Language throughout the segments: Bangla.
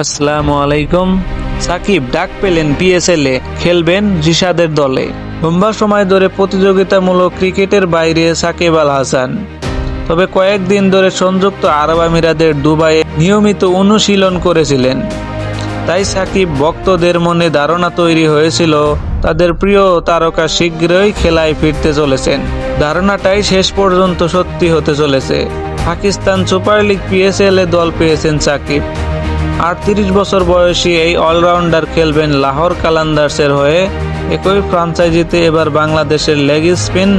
আসসালামু আলাইকুম। সাকিব ডাক পেলেন পিএসএলে, খেলবেন রিশাদের দলে। লম্বা সময় ধরে প্রতিযোগিতামূলক ক্রিকেটের বাইরে সাকিব আল হাসান, তবে কয়েকদিন ধরে সংযুক্ত আরব আমিরাতের দুবাইয়ে নিয়মিত অনুশীলন করেছিলেন। তাই সাকিব ভক্তদের মনে ধারণা তৈরি হয়েছিল তাদের প্রিয় তারকা শীঘ্রই খেলায় ফিরতে চলেছেন। ধারণাটাই শেষ পর্যন্ত সত্যি হতে চলেছে। পাকিস্তান সুপার লিগ পিএসএল এ দল পেয়েছেন সাকিব। 38 বছর বয়সী এই অলরাউন্ডার খেলবেন লাহোর কালান্দার্সের হয়ে। একই ফ্রাঞ্চাইজিতে এবার বাংলাদেশের leg spin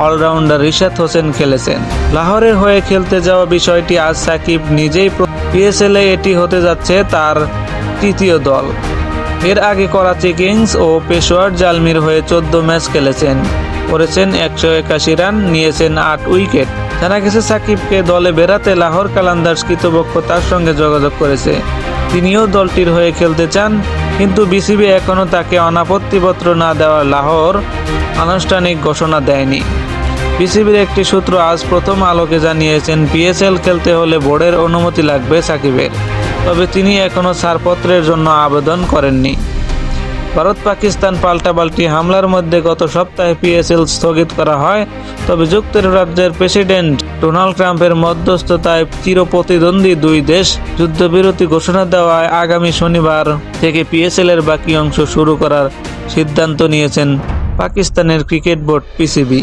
all-rounder Rishad Hossain খেলেছেন। লাহোরের হয়ে খেলতে যাওয়া বিষয়টি আজ সাকিব নিজেই পিএসএল এ এটি হতে যাচ্ছে তার তৃতীয় দল। এর আগে করাচি কিংস ও পেশোয়ার জালমির হয়ে 14 ম্যাচ খেলেছেন, করেছেন 181 রান, নিয়েছেন 8 উইকেট। জানা গেছে সাকিবকে দলে বেরাতে লাহোর কালান্দার্স কর্তৃপক্ষ তার সঙ্গে যোগাযোগ করেছে। তিনিও দলটির হয়ে খেলতে চান, কিন্তু বিসিবি এখনও তাকে অনাপত্তিপত্র না দেওয়ার লাহোর আনুষ্ঠানিক ঘোষণা দেয়নি। বিসিবির একটি সূত্র আজ প্রথম আলোকে জানিয়েছেন পিএসএল খেলতে হলে বোর্ডের অনুমতি লাগবে সাকিবের, তবে তিনি এখনও ছাড়পত্রের জন্য আবেদন করেননি। ভারত পাকিস্তান পাল্টাপাল্টি হামলার মধ্যে গত সপ্তাহে পিএসএল স্থগিত করা হয়, তবে যুক্তরাজ্যের প্রেসিডেন্ট ডোনাল্ড ট্রাম্পের মধ্যস্থতায় চিরপ্রতিদ্বন্দ্বী দুই দেশ যুদ্ধবিরতি ঘোষণা দেওয়ায় আগামী শনিবার থেকে পিএসএল এর বাকি অংশ শুরু করার সিদ্ধান্ত নিয়েছেন পাকিস্তানের ক্রিকেট বোর্ড পিসিবি।